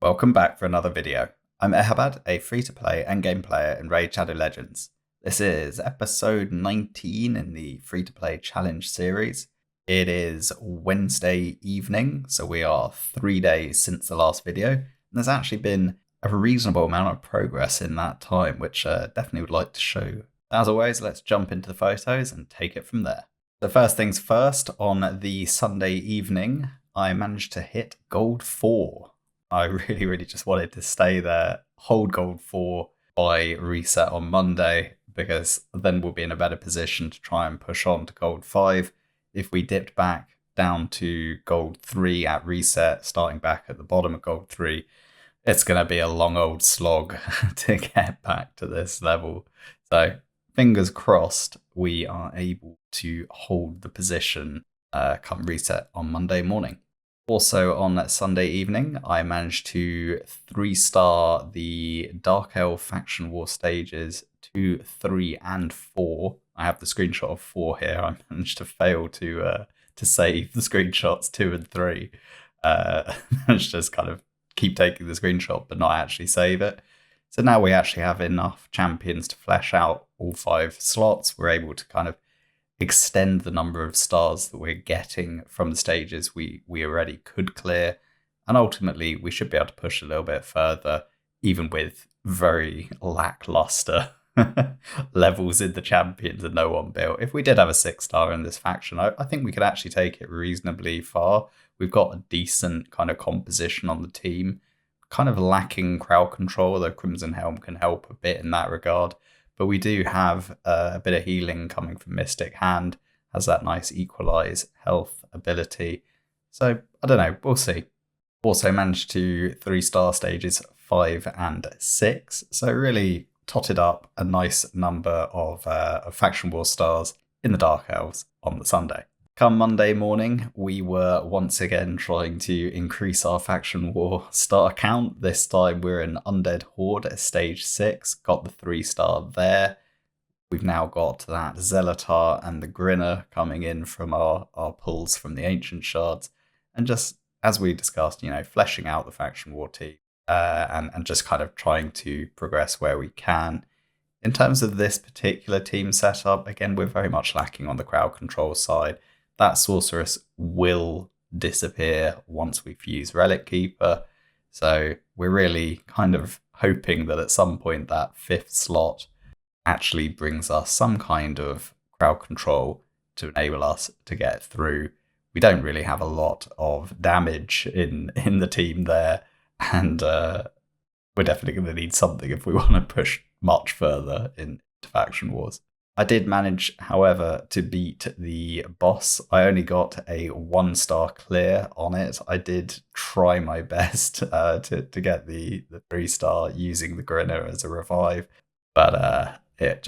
Welcome back for another video. I'm Eharbad, a free-to-play endgame player in Raid Shadow Legends. This is episode 19 in the free-to-play challenge series. It is Wednesday evening, so we are 3 days since the last video, and there's actually been a reasonable amount of progress in that time, which I definitely would like to show. As always, let's jump into the photos and take it from there. So first things first, on the Sunday evening, I managed to hit Gold 4. I really just wanted to stay there, hold Gold 4 by reset on Monday, because then we'll be in a better position to try and push on to Gold 5. If we dipped back down to Gold 3 at reset, starting back at the bottom of Gold 3, it's going to be a long old slog to get back to this level. So fingers crossed we are able to hold the position come reset on Monday morning. Also on Sunday evening, I managed to 3-star the Dark Elf Faction War stages 2, 3, and 4. I have the screenshot of 4 here. I managed to fail to save the screenshots 2 and 3. Managed to just kind of keep taking the screenshot but not actually save it. So now we actually have enough champions to flesh out all 5 slots. We're able to kind of extend the number of stars that we're getting from the stages we already could clear, and ultimately we should be able to push a little bit further, even with very lackluster levels in the champions and no one built. If we did have a 6-star in this faction, I think we could actually take it reasonably far. We've got a decent kind of composition on the team, kind of lacking crowd control, though Crimson Helm can help a bit in that regard. But we do have a bit of healing coming from Mystic Hand, has that nice equalize health ability. So, I don't know, we'll see. Also managed to 3-star stages 5 and 6, so really totted up a nice number of Faction War stars in the Dark Elves on the Sunday. Come Monday morning, we were once again trying to increase our Faction War star count. This time we're in Undead Horde at stage 6, got the 3-star there. We've now got that Zealotar and the Grinner coming in from our pulls from the Ancient Shards. And just, as we discussed, fleshing out the Faction War team and just kind of trying to progress where we can. In terms of this particular team setup, again, we're very much lacking on the crowd control side. That Sorceress will disappear once we fuse Relic Keeper. So we're really kind of hoping that at some point that 5th slot actually brings us some kind of crowd control to enable us to get through. We don't really have a lot of damage in the team there, and we're definitely going to need something if we want to push much further into Faction Wars. I did manage, however, to beat the boss. I only got a 1-star clear on it. I did try my best to get the 3-star using the Grinner as a revive, but it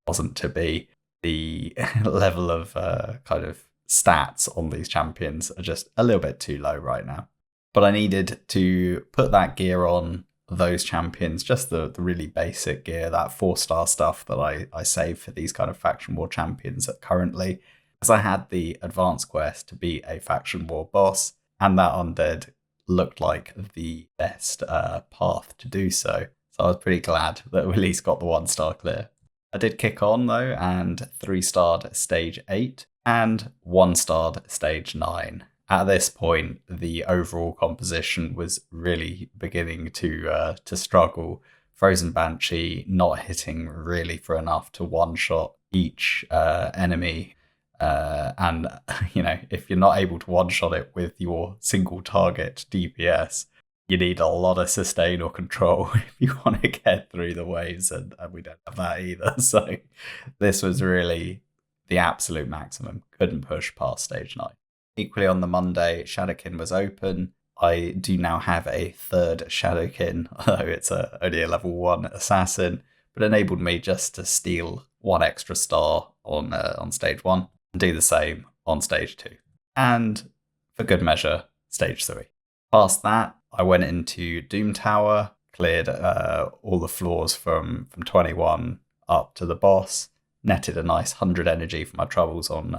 wasn't to be. The level of kind of stats on these champions are just a little bit too low right now. But I needed to put that gear on those champions, just the really basic gear, that 4-star stuff that I save for these kind of Faction War champions currently, as I had the advanced quest to be a Faction War boss, and that Undead looked like the best path to do so. So I was pretty glad that we at least got the 1-star clear. I did kick on though, and 3-starred stage 8 and 1-starred stage 9. At this point, the overall composition was really beginning to struggle. Frozen Banshee not hitting really for enough to one-shot each enemy. And, if you're not able to one-shot it with your single target DPS, you need a lot of sustain or control if you want to get through the waves, and we don't have that either. So this was really the absolute maximum. Couldn't push past stage 9. Equally on the Monday, Shadowkin was open. I do now have a 3rd Shadowkin, although it's only a level 1 assassin, but enabled me just to steal 1 extra star on stage 1 and do the same on stage 2. And for good measure, stage 3. Past that, I went into Doom Tower, cleared all the floors from 21 up to the boss, netted a nice 100 energy for my troubles on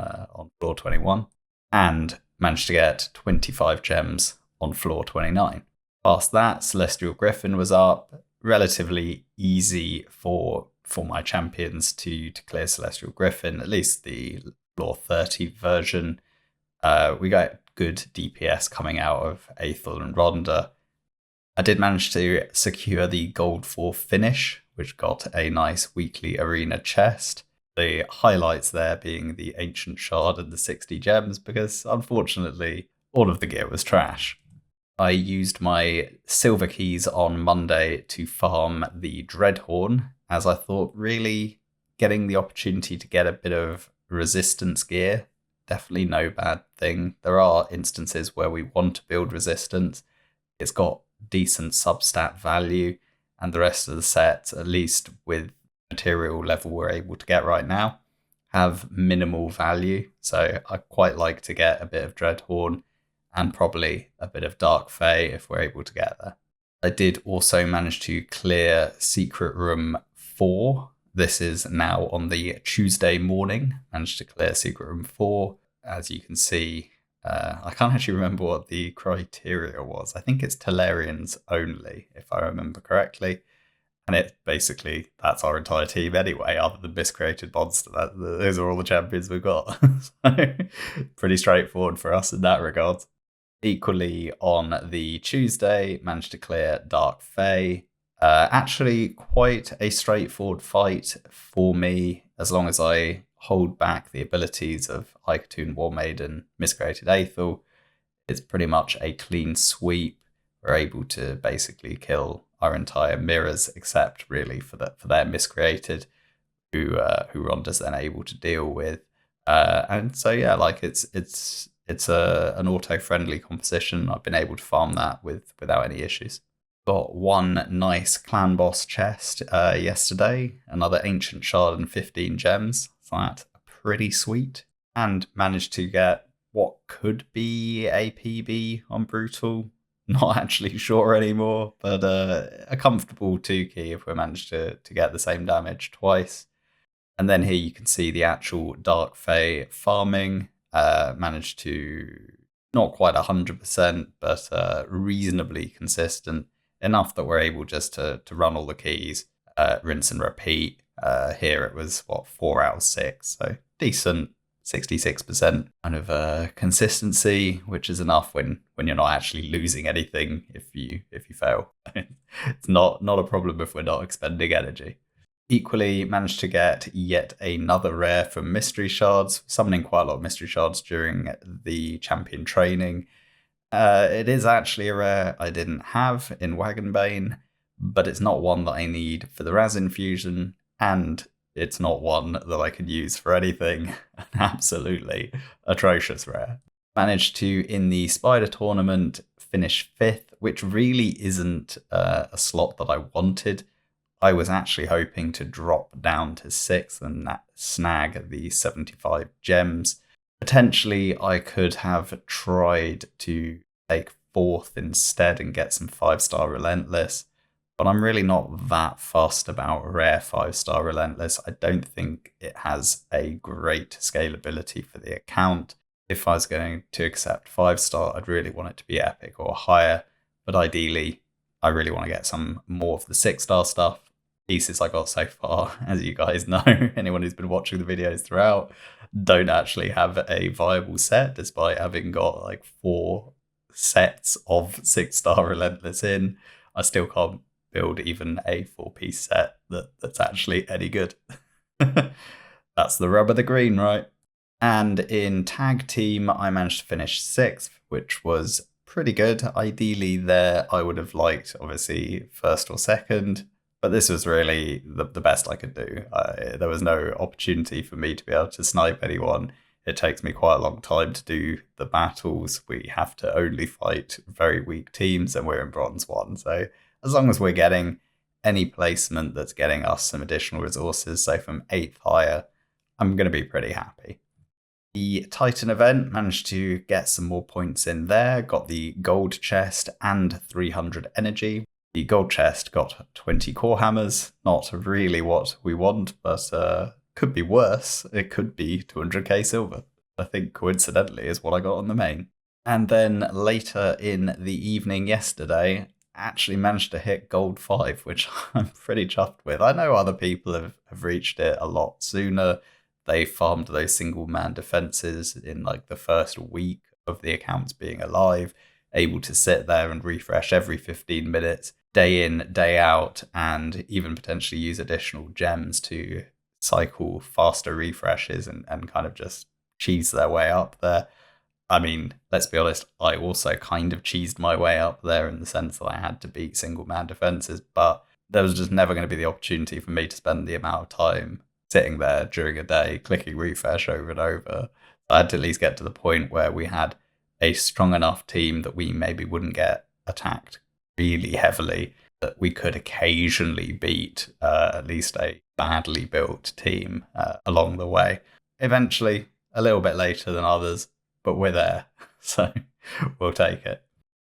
floor 21. And managed to get 25 gems on floor 29. Past that, Celestial Griffin was up. Relatively easy for my champions to clear Celestial Griffin, at least the Law 30 version. We got good DPS coming out of Aethel and Rhonda. I did manage to secure the Gold 4 finish, which got a nice weekly arena chest. The highlights there being the Ancient Shard and the 60 gems, because unfortunately, all of the gear was trash. I used my silver keys on Monday to farm the Dreadhorn, as I thought really getting the opportunity to get a bit of resistance gear, definitely no bad thing. There are instances where we want to build resistance. It's got decent substat value, and the rest of the sets, at least with material level we're able to get right now, have minimal value. So I quite like to get a bit of Dreadhorn and probably a bit of Dark Fae if we're able to get there. I did also manage to clear Secret Room 4. This is now on the Tuesday morning. Managed to clear Secret Room 4. As you can see, I can't actually remember what the criteria was. I think it's Talarians only, if I remember correctly. And it basically, that's our entire team anyway, other than Miscreated Monster. Those are all the champions we've got. So, pretty straightforward for us in that regard. Equally, on the Tuesday, managed to clear Dark Fae. Actually, quite a straightforward fight for me, as long as I hold back the abilities of Icatoon, War Maiden, Miscreated Aethel. It's pretty much a clean sweep. We're able to basically kill our entire mirrors, except really for their Miscreated, who Rhonda's then able to deal with. And so yeah, like it's an auto-friendly composition. I've been able to farm that without any issues. Got one nice clan boss chest yesterday, another Ancient Shard and 15 gems. So that's pretty sweet. And managed to get what could be a PB on Brutal. Not actually sure anymore, but a comfortable 2 key if we managed to get the same damage twice. And then here you can see the actual Dark Fae farming. Managed to not quite 100%, but reasonably consistent, enough that we're able just to run all the keys, rinse and repeat. Here it was 4 out of 6, so decent 66% kind of consistency, which is enough when you're not actually losing anything if you fail. It's not a problem if we're not expending energy. Equally, managed to get yet another rare from Mystery Shards, summoning quite a lot of Mystery Shards during the champion training. It is actually a rare I didn't have in Wagonbane, but it's not one that I need for the Raz infusion, and it's not one that I can use for anything. An absolutely atrocious rare. Managed to, in the Spider tournament, finish 5th, which really isn't a slot that I wanted. I was actually hoping to drop down to 6th and snag the 75 gems. Potentially, I could have tried to take 4th instead and get some 5-star Relentless, but I'm really not that fussed about rare 5-star Relentless. I don't think it has a great scalability for the account. If I was going to accept 5-star, I'd really want it to be epic or higher, but ideally, I really want to get some more of the 6-star stuff. Pieces I got so far, as you guys know, anyone who's been watching the videos throughout, don't actually have a viable set, despite having got like 4 sets of 6-star Relentless in. I still can't build even a 4-piece set that's actually any good. That's the rub of the green, right? And in tag team, I managed to finish 6th, which was pretty good. Ideally there, I would have liked, obviously, 1st or 2nd. But this was really the best I could do. There was no opportunity for me to be able to snipe anyone. It takes me quite a long time to do the battles. We have to only fight very weak teams, and we're in Bronze 1. So as long as we're getting any placement that's getting us some additional resources, so from 8th higher, I'm going to be pretty happy. The Titan event, managed to get some more points in there. Got the gold chest and 300 energy. The gold chest got 20 core hammers, not really what we want, but could be worse. It could be 200k silver. I think coincidentally is what I got on the main. And then later in the evening yesterday, actually managed to hit gold 5, which I'm pretty chuffed with. I know other people have reached it a lot sooner. They farmed those single man defenses in like the first week of the accounts being alive, able to sit there and refresh every 15 minutes, day in, day out, and even potentially use additional gems to cycle faster refreshes and kind of just cheese their way up there. I mean, let's be honest, I also kind of cheesed my way up there in the sense that I had to beat single man defenses, but there was just never going to be the opportunity for me to spend the amount of time sitting there during a day, clicking refresh over and over. I had to at least get to the point where we had a strong enough team that we maybe wouldn't get attacked really heavily, that we could occasionally beat at least a badly built team along the way. Eventually, a little bit later than others, but we're there, so we'll take it.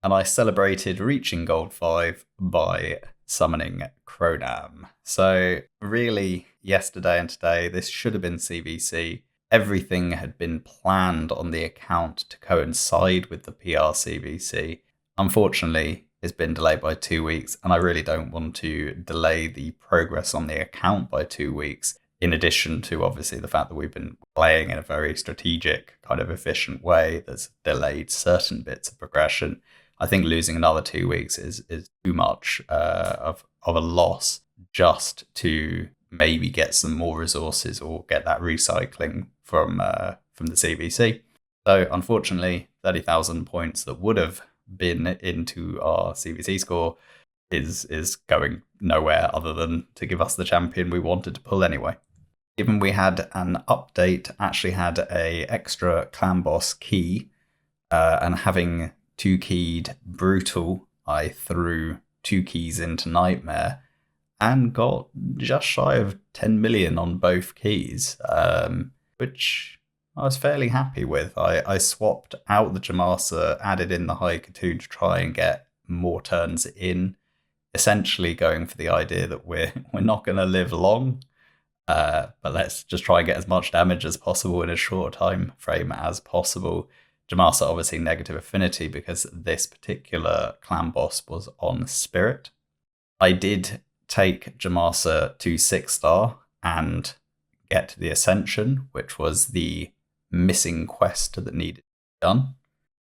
And I celebrated reaching gold 5 by summoning Cronam. So really, yesterday and today, this should have been CVC. Everything had been planned on the account to coincide with the PR CVC. Unfortunately, it's been delayed by 2 weeks, and I really don't want to delay the progress on the account by 2 weeks. In addition to obviously the fact that we've been playing in a very strategic, kind of efficient way that's delayed certain bits of progression, I think losing another 2 weeks is too much of a loss just to maybe get some more resources or get that recycling from the CVC. So unfortunately, 30,000 points that would have been into our CVC score is going nowhere other than to give us the champion we wanted to pull anyway. Given we had an update, actually had a extra clan boss key, and having 2-keyed Brutal, I threw 2 keys into Nightmare and got just shy of 10 million on both keys, which I was fairly happy with. I swapped out the Jamasa, added in the Haikatu to try and get more turns in, essentially going for the idea that we're not going to live long, but let's just try and get as much damage as possible in as short a time frame as possible. Jamasa obviously negative affinity because this particular clan boss was on Spirit. I did take Jamasa to 6-star and get the Ascension, which was the missing quest that needed to be done,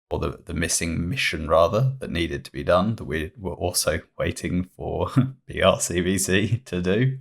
or the missing mission rather that needed to be done, that we were also waiting for BRCVC to do.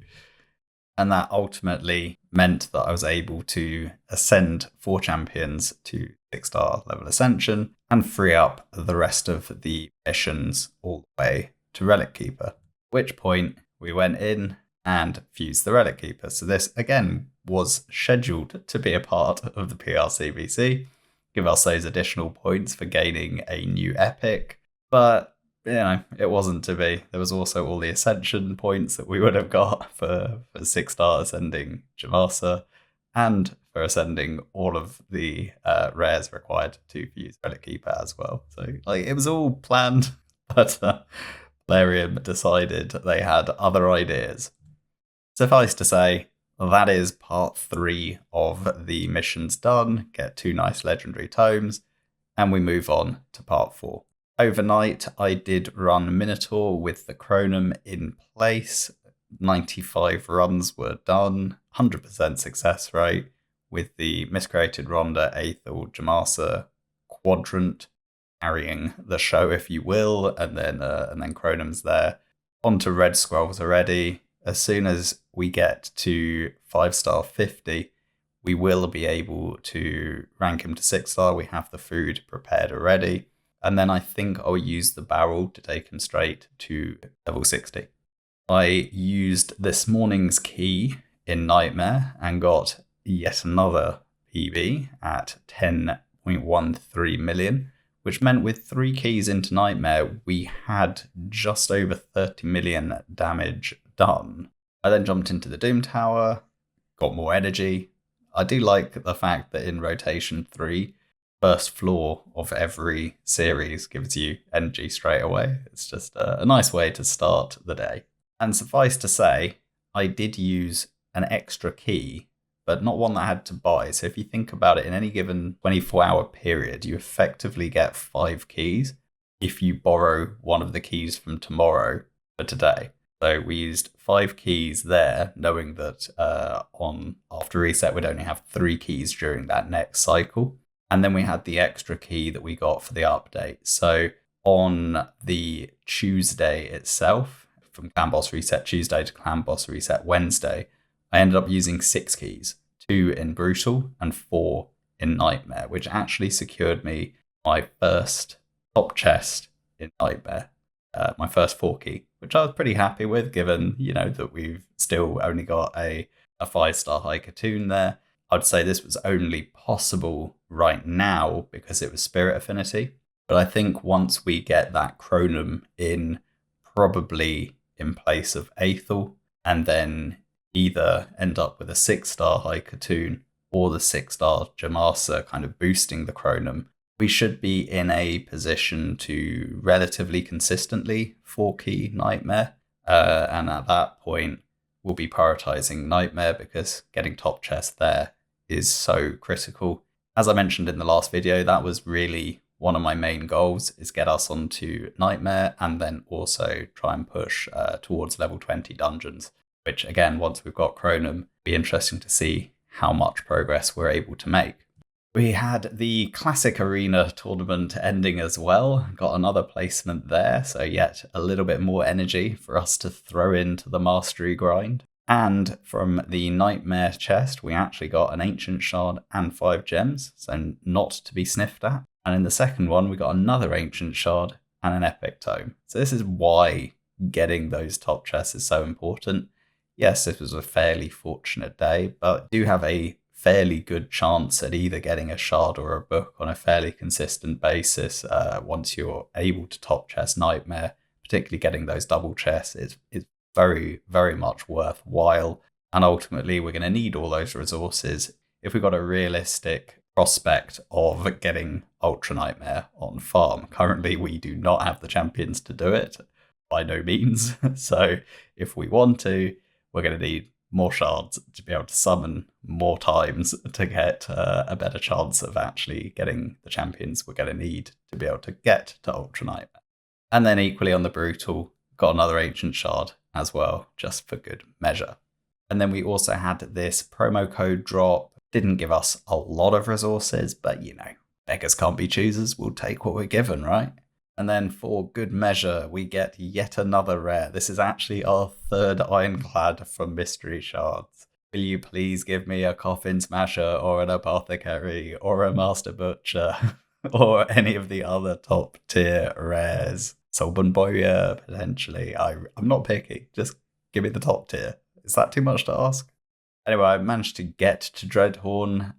And that ultimately meant that I was able to ascend 4 champions to 6-star level Ascension and free up the rest of the missions all the way to Relic Keeper. At which point we went in and fused the Relic Keeper. So this, again, was scheduled to be a part of the PRCVC, give us those additional points for gaining a new epic, but it wasn't to be. There was also all the Ascension points that we would have got for 6-star ascending Jamasa, and for ascending all of the rares required to fuse Relic Keeper as well. So it was all planned, but Plarium decided they had other ideas. Suffice to say, that is part 3 of the missions done. Get 2 nice legendary tomes, and we move on to part 4. Overnight, I did run Minotaur with the Chronum in place. 95 runs were done, 100% success rate, with the Miscreated Rhonda, Aethel, Jamasa quadrant carrying the show, if you will, and then Chronum's there. On to Red Scrolls already. As soon as we get to 5-star 50, we will be able to rank him to 6-star. We have the food prepared already. And then I think I'll use the barrel to take him straight to level 60. I used this morning's key in Nightmare and got yet another PB at 10.13 million, which meant with 3 keys into Nightmare, we had just over 30 million damage done. I then jumped into the Doom Tower, got more energy. I do like the fact that in Rotation 3, first floor of every series gives you energy straight away. It's just a nice way to start the day. And suffice to say, I did use an extra key, but not one that I had to buy. So if you think about it, in any given 24-hour period, you effectively get 5 keys. if you borrow one of the keys from tomorrow for today. So we used 5 keys there, knowing that on after reset we'd only have 3 keys during that next cycle. And then we had the extra key that we got for the update. So on the Tuesday itself, from Clan Boss Reset Tuesday to Clan Boss Reset Wednesday, I ended up using 6 keys, 2 in Brutal and 4 in Nightmare, which actually secured me my first top chest in Nightmare, my first 4 key, which I was pretty happy with, given, that we've still only got a 5-star hiker tune there. I'd say this was only possible right now because it was Spirit Affinity. But I think once we get that Chronum in, probably in place of Aethel, and then either end up with a 6-star hiker tune or the 6-star Jamasa kind of boosting the Chronum, we should be in a position to relatively consistently 4-key Nightmare. And at that point, we'll be prioritizing Nightmare because getting top chest there is so critical. As I mentioned in the last video, that was really one of my main goals, is get us onto Nightmare and then also try and push towards level 20 dungeons, which again, once we've got Chronum, be interesting to see how much progress we're able to make. We had the Classic Arena tournament ending as well, got another placement there, so yet a little bit more energy for us to throw into the Mastery grind. And from the Nightmare chest, we actually got an Ancient Shard and 5 gems, so not to be sniffed at. And in the second one, we got another Ancient Shard and an Epic Tome. So this is why getting those top chests is so important. Yes, this was a fairly fortunate day, but do have a fairly good chance at either getting a shard or a book on a fairly consistent basis once you're able to top chest Nightmare. Particularly getting those double chests is very, very much worthwhile, and ultimately we're going to need all those resources if we've got a realistic prospect of getting Ultra Nightmare on farm. Currently we do not have the champions to do it, by no means. So if we want to, we're going to need more shards to be able to summon more times to get a better chance of actually getting the champions we're going to need to be able to get to Ultra Nightmare. And then equally on the Brutal, got another Ancient Shard as well, just for good measure. And then we also had this promo code drop. Didn't give us a lot of resources, but beggars can't be choosers. We'll take what we're given, right? And then for good measure, we get yet another rare. This is actually our 3rd Ironclad from Mystery Shards. Will you please give me a Coffin Smasher or an Apothecary or a Master Butcher or any of the other top tier rares? Soulburn Boya, potentially. I'm not picky. Just give me the top tier. Is that too much to ask? Anyway, I managed to get to Dreadhorn.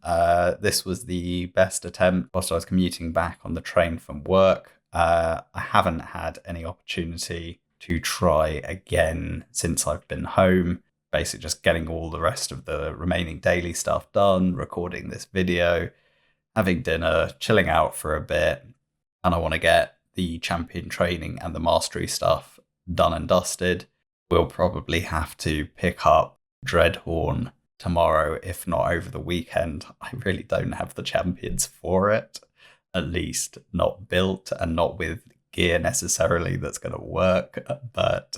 This was the best attempt whilst I was commuting back on the train from work. I haven't had any opportunity to try again since I've been home. Basically just getting all the rest of the remaining daily stuff done, recording this video, having dinner, chilling out for a bit, and I want to get the champion training and the mastery stuff done and dusted. We'll probably have to pick up Dreadhorn tomorrow, if not over the weekend. I really don't have the champions for it. At least not built and not with gear necessarily that's going to work. But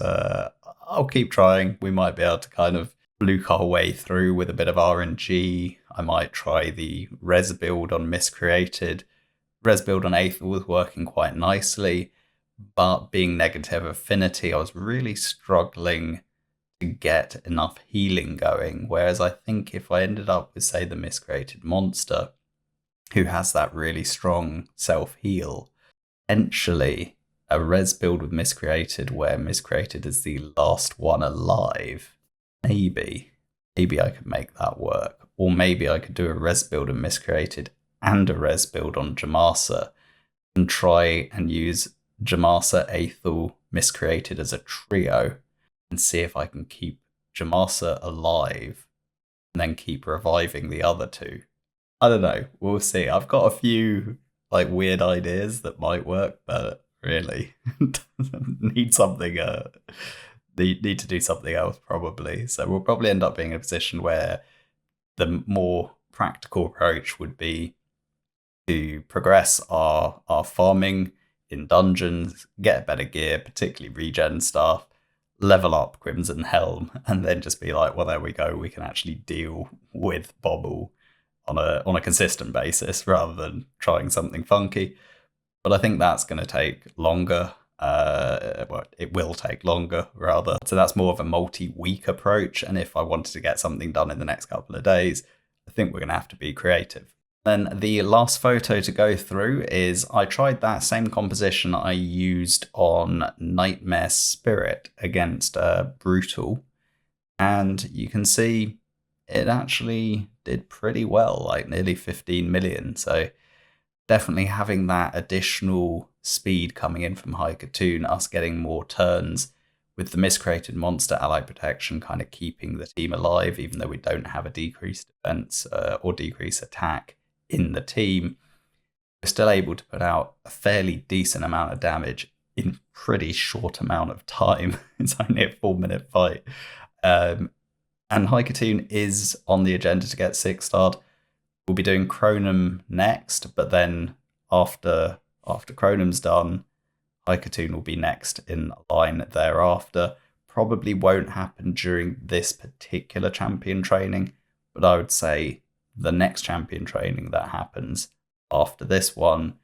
I'll keep trying. We might be able to kind of fluke our way through with a bit of RNG. I might try the res build on Miscreated. Res build on Aethel was working quite nicely, but being negative affinity, I was really struggling to get enough healing going. Whereas I think if I ended up with, say, the Miscreated monster, who has that really strong self-heal, potentially a res build with Miscreated where Miscreated is the last one alive, maybe I could make that work. Or maybe I could do a res build on Miscreated and a res build on Jamasa and try and use Jamasa, Aethel, Miscreated as a trio and see if I can keep Jamasa alive and then keep reviving the other two. I don't know. We'll see. I've got a few weird ideas that might work, but really need something. Need to do something else probably. So we'll probably end up being in a position where the more practical approach would be to progress our farming in dungeons, get better gear, particularly regen stuff, level up Crimson Helm, and then just be like, well, there we go, we can actually deal with Bobble on a consistent basis rather than trying something funky. But I think that's going to take longer. Well, it will take longer, rather. So that's more of a multi-week approach. And if I wanted to get something done in the next couple of days, I think we're going to have to be creative. Then the last photo to go through is I tried that same composition I used on Nightmare Spirit against Brutal. And you can see it actually did pretty well, like nearly 15 million. So definitely having that additional speed coming in from High Cartoon, us getting more turns with the miscreated monster ally protection kind of keeping the team alive, even though we don't have a decreased defense or decreased attack in the team. We're still able to put out a fairly decent amount of damage in pretty short amount of time. It's only a 4-minute fight. And High Cartoon is on the agenda to get 6-starred. We'll be doing Chronum next, but then after Chronum's done, High Cartoon will be next in line thereafter. Probably won't happen during this particular champion training, but I would say the next champion training that happens after this one,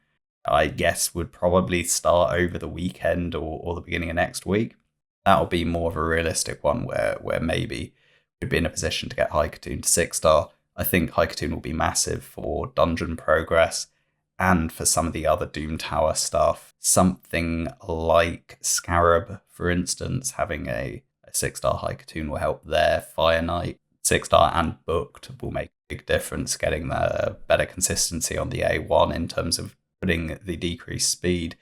I guess would probably start over the weekend or the beginning of next week. That'll be more of a realistic one where maybe we'd be in a position to get High Cartoon to 6-star. I think High Cartoon will be massive for dungeon progress and for some of the other Doom Tower stuff. Something like Scarab, for instance, having a 6-star High Cartoon will help there. Fire Knight, 6-star and booked will make a big difference, getting the better consistency on the A1 in terms of putting the decreased speed,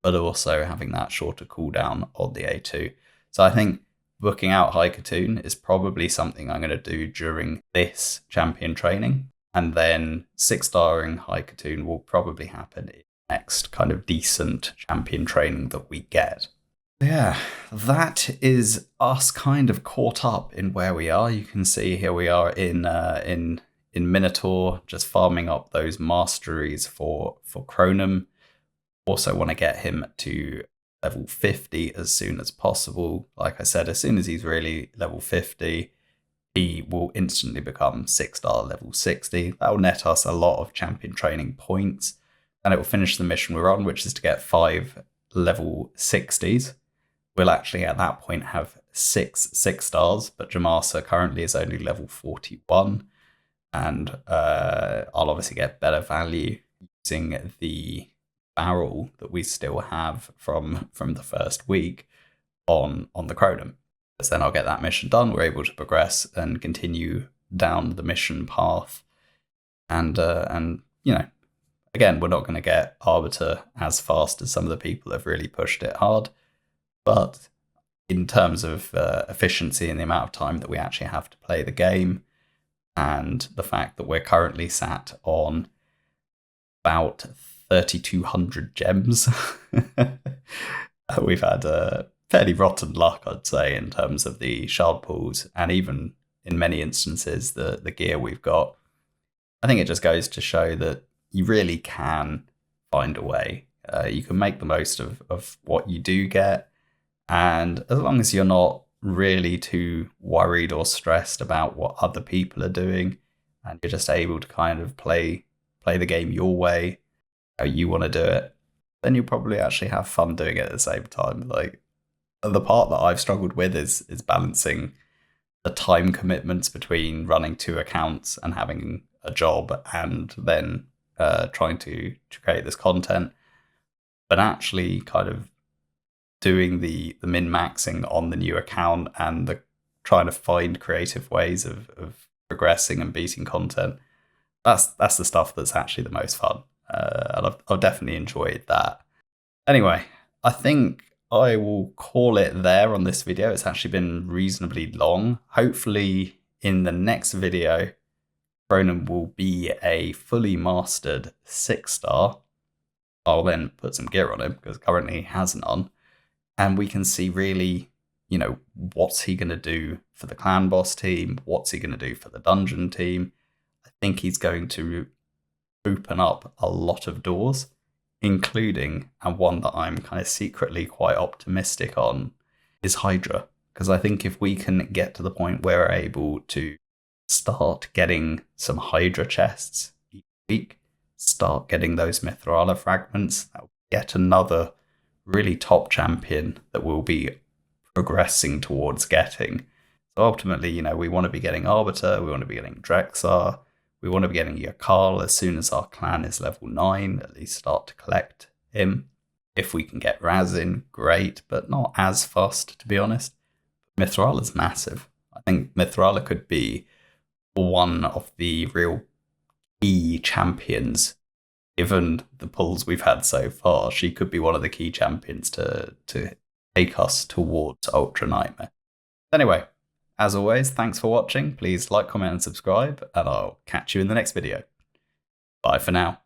but also having that shorter cooldown on the A2. So I think booking out High Cartoon is probably something I'm going to do during this champion training. And then 6-starring High Cartoon will probably happen in the next kind of decent champion training that we get. Yeah, that is us kind of caught up in where we are. You can see here we are in Minotaur, just farming up those masteries for Chronum. Also want to get him to level 50 as soon as possible. Like I said, as soon as he's really level 50, he will instantly become 6-star level 60. That will net us a lot of champion training points, and it will finish the mission we're on, which is to get 5 level 60s. We'll actually at that point have 6-stars, but Jamasa currently is only level 41, and I'll obviously get better value using the barrel that we still have from the first week on the Chronum. Because then I'll get that mission done. We're able to progress and continue down the mission path. And you know, again, we're not going to get Arbiter as fast as some of the people that have really pushed it hard. But in terms of efficiency and the amount of time that we actually have to play the game, and the fact that we're currently sat on about 3,200 gems, we've had fairly rotten luck, I'd say, in terms of the shard pools, and even in many instances the gear we've got. I think it just goes to show that you really can find a way. You can make the most of what you do get, and as long as you're not really too worried or stressed about what other people are doing, and you're just able to kind of play the game your way, how you want to do it, then you'll probably actually have fun doing it at the same time. Like, the part that I've struggled with is balancing the time commitments between running 2 accounts and having a job, and then trying to create this content, but actually kind of doing the min-maxing on the new account and the trying to find creative ways of progressing and beating content. That's the stuff that's actually the most fun. And I've definitely enjoyed that. Anyway, I think I will call it there on this video. It's actually been reasonably long. Hopefully in the next video, Chronum will be a fully mastered 6-star. I'll then put some gear on him because currently he has none. And we can see really, you know, what's he going to do for the clan boss team? What's he going to do for the dungeon team? I think he's going to open up a lot of doors including, and one that I'm kind of secretly quite optimistic on, is Hydra. Because I think if we can get to the point where we're able to start getting some Hydra chests each week, start getting those Mithrala fragments, that will get another really top champion that we'll be progressing towards getting. So ultimately, we want to be getting Arbiter, we want to be getting Drexar, we want to be getting Yakal as soon as our clan is level 9, at least start to collect him. If we can get Razin, great, but not as fast, to be honest. Mithrala's massive. I think Mithrala could be one of the real key champions. Given the pulls we've had so far, she could be one of the key champions to take us towards Ultra Nightmare. Anyway, as always, thanks for watching. Please like, comment, and subscribe, and I'll catch you in the next video. Bye for now.